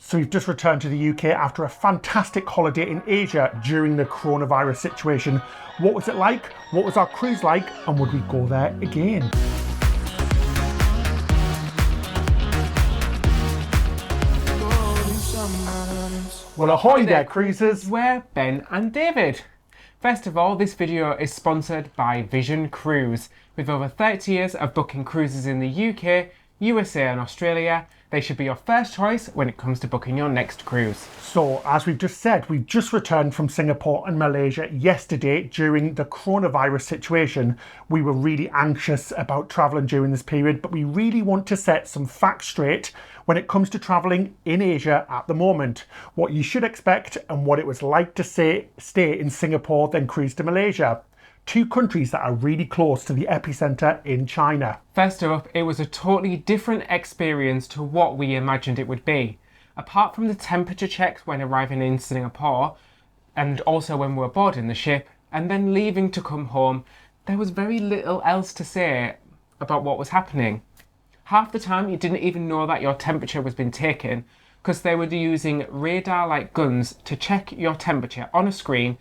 So we've just returned to the UK after a fantastic holiday in Asia during the coronavirus situation. What was it like? What was our cruise like? And would we go there again? Well, ahoy there, cruisers! We're Ben and David. First of all, this video is sponsored by Vision Cruise. With over 30 years of booking cruises in the UK, USA and Australia, they should be your first choice when it comes to booking your next cruise. So, as we've just said, we've just returned from Singapore and Malaysia yesterday during the coronavirus situation. We were really anxious about travelling during this period, but we really want to set some facts straight when it comes to travelling in Asia at the moment. What you should expect and what it was like to stay in Singapore then cruise to Malaysia. Two countries that are really close to the epicenter in China. First up, it was a totally different experience to what we imagined it would be. Apart from the temperature checks when arriving in Singapore, and also when we were boarding the ship, and then leaving to come home, there was very little else to say about what was happening. Half the time you didn't even know that your temperature was being taken, because they were using radar-like guns to check your temperature on a screen,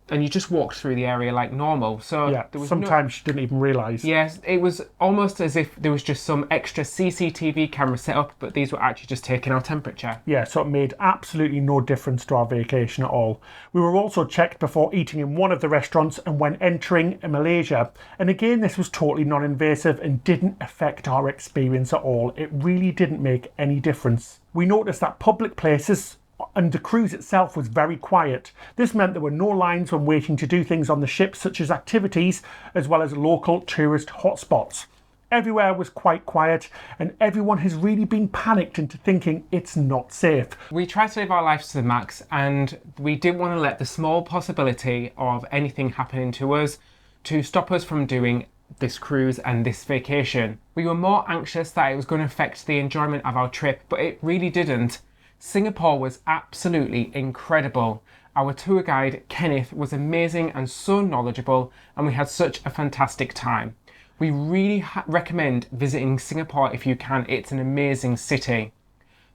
and you just walked through the area like normal. So yeah, there was sometimes you didn't even realise. Yes, it was almost as if there was just some extra CCTV camera set up, but these were actually just taking our temperature. Yeah, so it made absolutely no difference to our vacation at all. We were also checked before eating in one of the restaurants and when entering Malaysia. And again, this was totally non-invasive and didn't affect our experience at all. It really didn't make any difference. We noticed that public places and the cruise itself was very quiet. This meant there were no lines when waiting to do things on the ship, such as activities, as well as local tourist hotspots. Everywhere was quite quiet, and everyone has really been panicked into thinking it's not safe. We tried to live our lives to the max, and we didn't want to let the small possibility of anything happening to us to stop us from doing this cruise and this vacation. We were more anxious that it was going to affect the enjoyment of our trip, but it really didn't. Singapore was absolutely incredible. Our tour guide, Kenneth, was amazing and so knowledgeable, and we had such a fantastic time. We really recommend visiting Singapore if you can. It's an amazing city.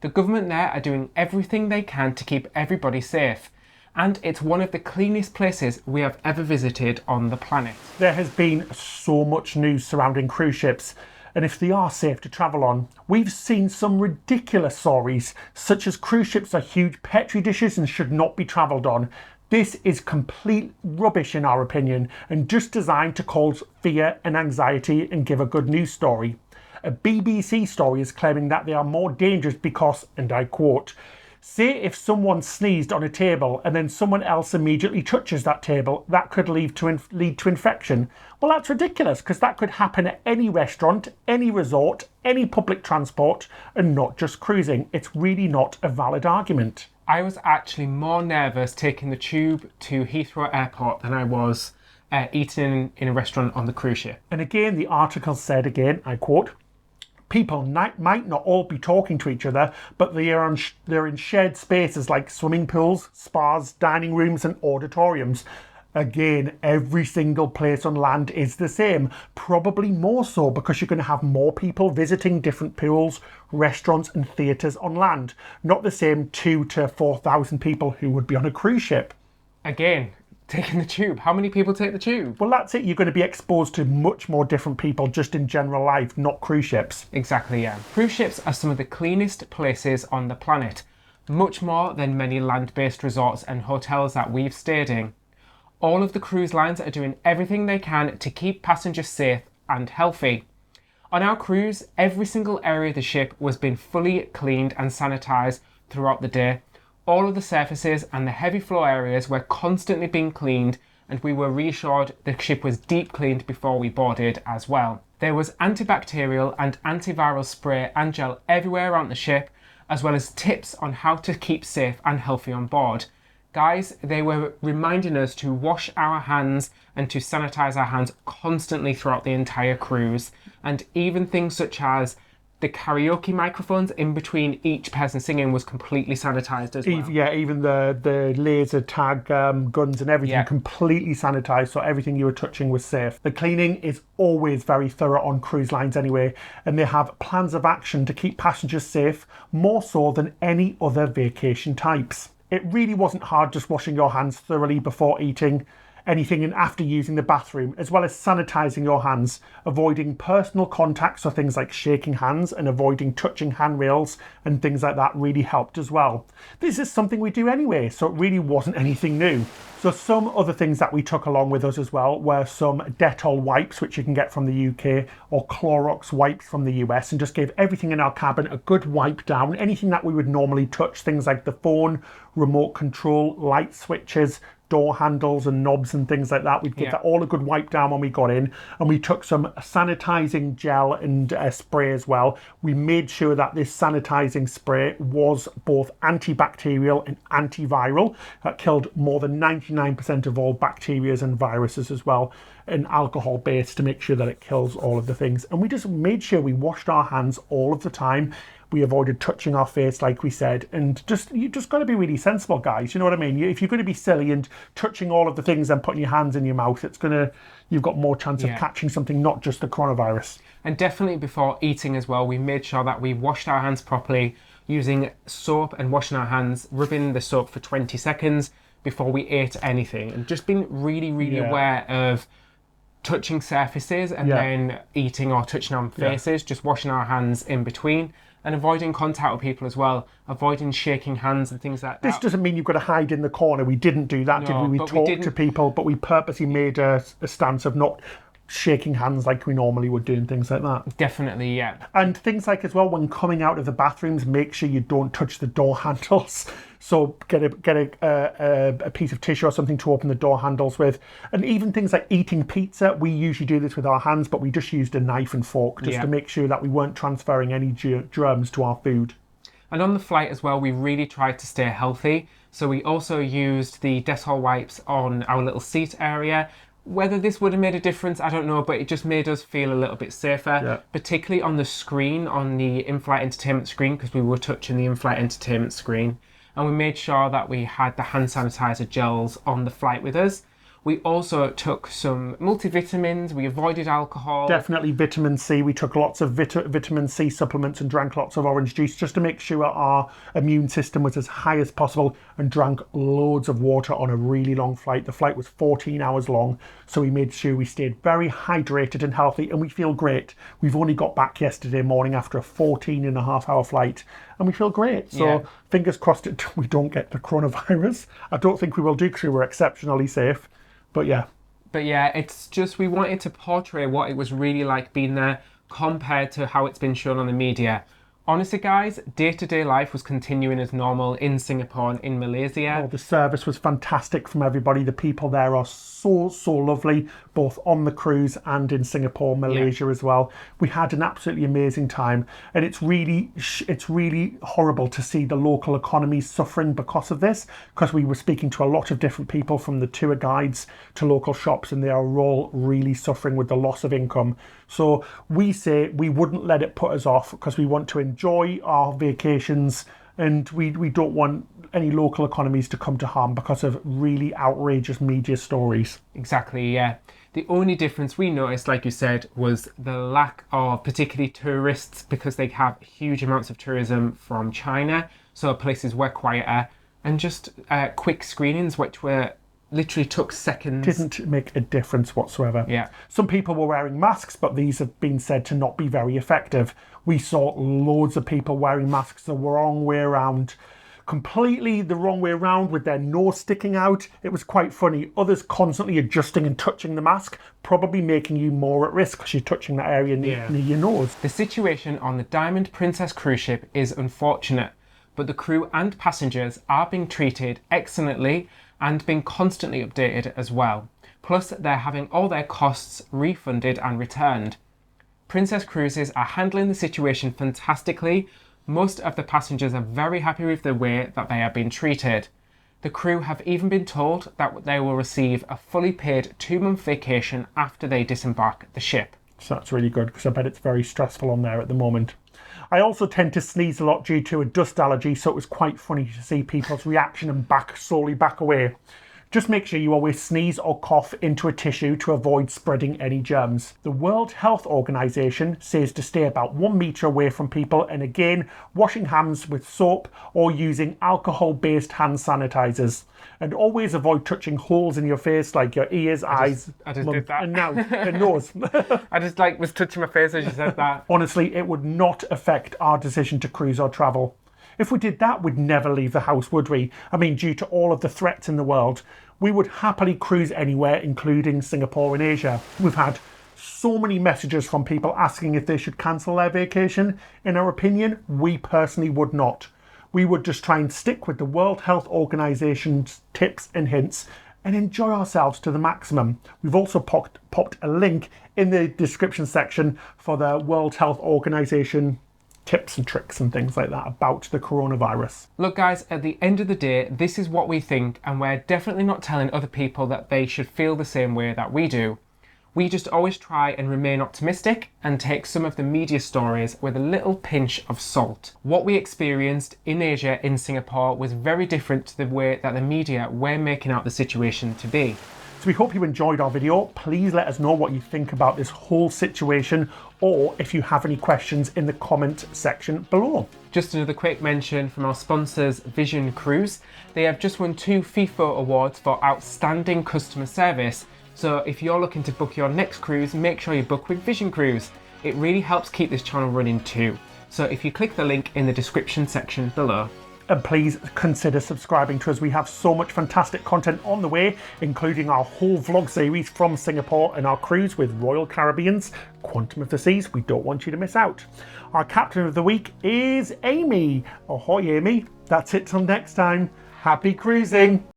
The government there are doing everything they can to keep everybody safe, and it's one of the cleanest places we have ever visited on the planet. There has been so much news surrounding cruise ships, and if they are safe to travel on. We've seen some ridiculous stories, such as cruise ships are huge petri dishes and should not be travelled on. This is complete rubbish in our opinion, and just designed to cause fear and anxiety and give a good news story. A BBC story is claiming that they are more dangerous because, and I quote, "Say if someone sneezed on a table and then someone else immediately touches that table, that could lead to infection." Well, that's ridiculous, because that could happen at any restaurant, any resort, any public transport, and not just cruising. It's really not a valid argument. I was actually more nervous taking the tube to Heathrow Airport than I was eating in a restaurant on the cruise ship. And again, the article said, again, I quote, "People might not all be talking to each other, but they're in shared spaces like swimming pools, spas, dining rooms and auditoriums." Again, every single place on land is the same, probably more so because you're going to have more people visiting different pools, restaurants and theatres on land, not the same 2,000 to 4,000 people who would be on a cruise ship. Again, taking the tube. How many people take the tube? Well, that's it. You're going to be exposed to much more different people just in general life, not cruise ships. Exactly, yeah. Cruise ships are some of the cleanest places on the planet, much more than many land-based resorts and hotels that we've stayed in. All of the cruise lines are doing everything they can to keep passengers safe and healthy. On our cruise, every single area of the ship was being fully cleaned and sanitised throughout the day. All of the surfaces and the heavy flow areas were constantly being cleaned, and we were reassured the ship was deep cleaned before we boarded as well. There was antibacterial and antiviral spray and gel everywhere around the ship, as well as tips on how to keep safe and healthy on board. Guys, they were reminding us to wash our hands and to sanitize our hands constantly throughout the entire cruise. And even things such as The karaoke microphones in between each person singing was completely sanitised as well. Yeah, even the laser tag guns and everything Yeah. completely sanitised, so everything you were touching was safe. The cleaning is always very thorough on cruise lines anyway, and they have plans of action to keep passengers safe, more so than any other vacation types. It really wasn't hard just washing your hands thoroughly before eating anything and after using the bathroom, as well as sanitising your hands, avoiding personal contact, so things like shaking hands and avoiding touching handrails and things like that really helped as well. This is something we do anyway, so it really wasn't anything new. So some other things that we took along with us as well were some Dettol wipes, which you can get from the UK, or Clorox wipes from the US, and just gave everything in our cabin a good wipe down. Anything that we would normally touch, things like the phone, remote control, light switches, door handles and knobs and things like that. We'd give that all a good wipe down when we got in, and we took some sanitizing gel and spray as well. We made sure that this sanitizing spray was both antibacterial and antiviral. That killed more than 99% of all bacteria and viruses as well, and alcohol based to make sure that it kills all of the things. And we just made sure we washed our hands all of the time. We avoided touching our face, like we said, and you just got to be really sensible, guys. You know what I mean? If you're going to be silly and touching all of the things and putting your hands in your mouth, you've got more chance of catching something, not just the coronavirus. And definitely before eating as well, we made sure that we washed our hands properly using soap and washing our hands, rubbing the soap for 20 seconds before we ate anything, and just being really, really aware of touching surfaces and then eating or touching on faces, just washing our hands in between. And avoiding contact with people as well, avoiding shaking hands and things like that. This doesn't mean you've got to hide in the corner. We didn't do that, did we? We talked to people, but we purposely made a stance of not shaking hands like we normally would do and things like that. Definitely, yeah. And things like as well, when coming out of the bathrooms, make sure you don't touch the door handles. So get a piece of tissue or something to open the door handles with. And even things like eating pizza, we usually do this with our hands, but we just used a knife and fork just to make sure that we weren't transferring any germs to our food. And on the flight as well, we really tried to stay healthy. So we also used the Dettol wipes on our little seat area. Whether this would have made a difference, I don't know, but it just made us feel a little bit safer, particularly on the screen, on the in-flight entertainment screen, because we were touching the in-flight entertainment screen. And we made sure that we had the hand sanitizer gels on the flight with us. We also took some multivitamins. We avoided alcohol. Definitely vitamin C. We took lots of vitamin C supplements and drank lots of orange juice just to make sure our immune system was as high as possible, and drank loads of water on a really long flight. The flight was 14 hours long, so we made sure we stayed very hydrated and healthy, and we feel great. We've only got back yesterday morning after a 14.5-hour flight, and we feel great. So fingers crossed we don't get the coronavirus. I don't think we will do because we were exceptionally safe. But yeah, it's just we wanted to portray what it was really like being there compared to how it's been shown on the media. Honestly, guys, day-to-day life was continuing as normal in Singapore and in Malaysia. Oh, the service was fantastic from everybody. The people there are so lovely, both on the cruise and in Singapore, Malaysia as well. We had an absolutely amazing time, and it's really horrible to see the local economies suffering because of this, because we were speaking to a lot of different people, from the tour guides to local shops, and they are all really suffering with the loss of income. So we say we wouldn't let it put us off, because we want to enjoy our vacations, and we don't want any local economies to come to harm because of really outrageous media stories. Exactly, yeah. The only difference we noticed, like you said, was the lack of particularly tourists, because they have huge amounts of tourism from China, so places were quieter, and just quick screenings, which were literally took seconds. Didn't make a difference whatsoever. Yeah. Some people were wearing masks, but these have been said to not be very effective. We saw loads of people wearing masks the wrong way around. Completely the wrong way around, with their nose sticking out. It was quite funny. Others constantly adjusting and touching the mask, probably making you more at risk because you're touching that area near your nose. The situation on the Diamond Princess cruise ship is unfortunate, but the crew and passengers are being treated excellently and being constantly updated as well. Plus, they're having all their costs refunded and returned. Princess Cruises are handling the situation fantastically. Most of the passengers are very happy with the way that they are being treated. The crew have even been told that they will receive a fully paid 2-month vacation after they disembark the ship. So that's really good, because I bet it's very stressful on there at the moment. I also tend to sneeze a lot due to a dust allergy, so it was quite funny to see people's reaction and slowly back away. Just make sure you always sneeze or cough into a tissue to avoid spreading any germs. The World Health Organization says to stay about 1 meter away from people, and again, washing hands with soap or using alcohol-based hand sanitizers. And always avoid touching holes in your face like your ears, eyes, I just did that. and nose. I just was touching my face as you said that. Honestly, it would not affect our decision to cruise or travel. If we did that, we'd never leave the house, would we? I mean, due to all of the threats in the world, we would happily cruise anywhere, including Singapore and Asia. We've had so many messages from people asking if they should cancel their vacation. In our opinion, we personally would not. We would just try and stick with the World Health Organization's tips and hints and enjoy ourselves to the maximum. We've also popped a link in the description section for the World Health Organization tips and tricks and things like that about the coronavirus. Look guys, at the end of the day, this is what we think, and we're definitely not telling other people that they should feel the same way that we do. We just always try and remain optimistic and take some of the media stories with a little pinch of salt. What we experienced in Asia, in Singapore, was very different to the way that the media were making out the situation to be. So we hope you enjoyed our video. Please let us know what you think about this whole situation, or if you have any questions in the comment section below. Just another quick mention from our sponsors, Vision Cruise. They have just won 2 FIFA awards for outstanding customer service. So if you're looking to book your next cruise, make sure you book with Vision Cruise. It really helps keep this channel running too. So if you click the link in the description section below. And please consider subscribing to us. We have so much fantastic content on the way, including our whole vlog series from Singapore and our cruise with Royal Caribbean's Quantum of the Seas. We don't want you to miss out. Our captain of the week is Amy. Ahoy, Amy. That's it till next time. Happy cruising.